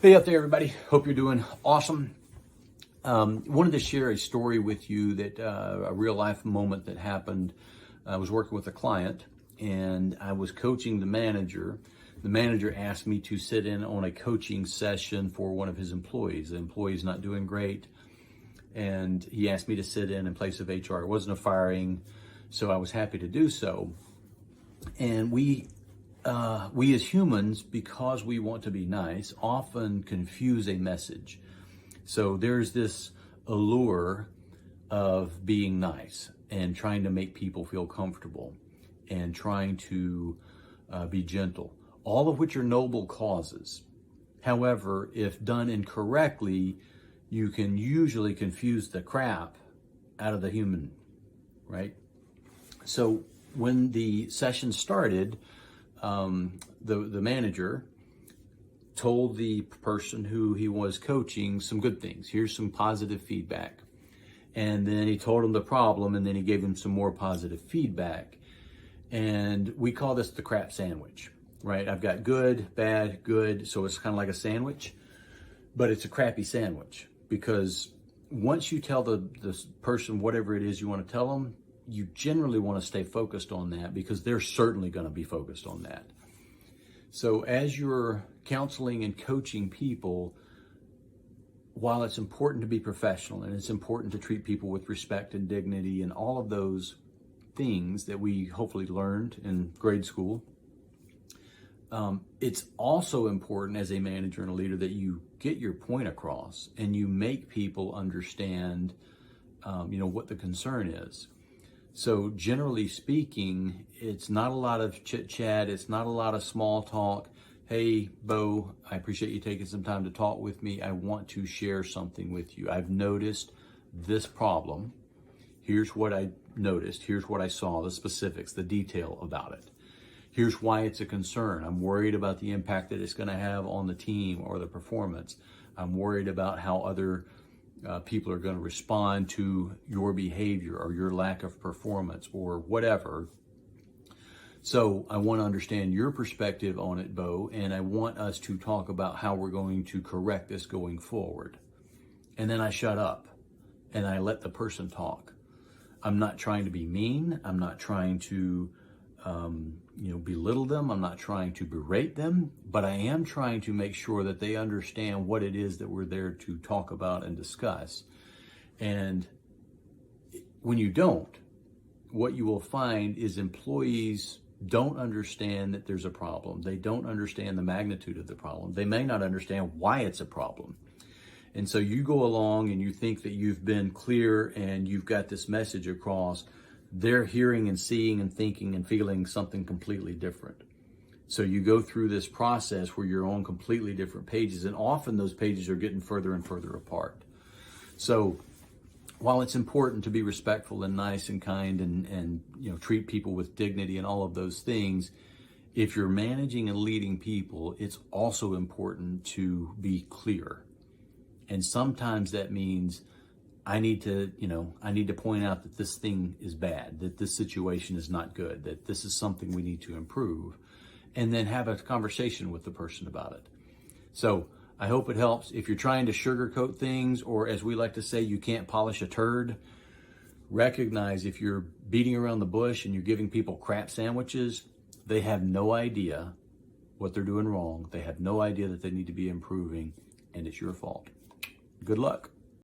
Hey out there, everybody. Hope you're doing awesome. Wanted to share a story with you that a real life moment that happened. I was working with a client and I was coaching the manager. The manager asked me to sit in on a coaching session for one of his employees. The employee's not doing great, and he asked me to sit in place of HR. It wasn't a firing, so I was happy to do so. And we as humans, because we want to be nice, often confuse a message. So there's this allure of being nice and trying to make people feel comfortable and trying to be gentle, all of which are noble causes. However, if done incorrectly, you can usually confuse the crap out of the human, right? So when the session started, the manager told the person who he was coaching some good things. Here's some positive feedback. And then he told him the problem, and then he gave him some more positive feedback. And we call this the crap sandwich, right? I've got good, bad, good. So it's kind of like a sandwich, but it's a crappy sandwich, because once you tell the person whatever it is you want to tell them, you generally want to stay focused on that, because they're certainly going to be focused on that. So as you're counseling and coaching people, while it's important to be professional and it's important to treat people with respect and dignity and all of those things that we hopefully learned in grade school, it's also important as a manager and a leader that you get your point across and you make people understand, what the concern is. So generally speaking, it's not a lot of chit chat. It's not a lot of small talk. Hey, Bo, I appreciate you taking some time to talk with me. I want to share something with you. I've noticed this problem. Here's what I noticed. Here's what I saw, the specifics, the detail about it. Here's why it's a concern. I'm worried about the impact that it's going to have on the team or the performance. I'm worried about how other people are going to respond to your behavior or your lack of performance or whatever. So I want to understand your perspective on it, Bo, and I want us to talk about how we're going to correct this going forward. And then I shut up and I let the person talk. I'm not trying to be mean. I'm not trying to belittle them. I'm not trying to berate them, but I am trying to make sure that they understand what it is that we're there to talk about and discuss. And when you don't, what you will find is employees don't understand that there's a problem. They don't understand the magnitude of the problem. They may not understand why it's a problem. And so you go along and you think that you've been clear and you've got this message across. They're hearing and seeing and thinking and feeling something completely different. So you go through this process where you're on completely different pages, and often those pages are getting further and further apart. So while it's important to be respectful and nice and kind and treat people with dignity and all of those things, if you're managing and leading people, it's also important to be clear. And sometimes that means I need to point out that this thing is bad, that this situation is not good, that this is something we need to improve, and then have a conversation with the person about it. So I hope it helps. If you're trying to sugarcoat things, or as we like to say, you can't polish a turd, recognize if you're beating around the bush and you're giving people crap sandwiches, they have no idea what they're doing wrong. They have no idea that they need to be improving, and it's your fault. Good luck.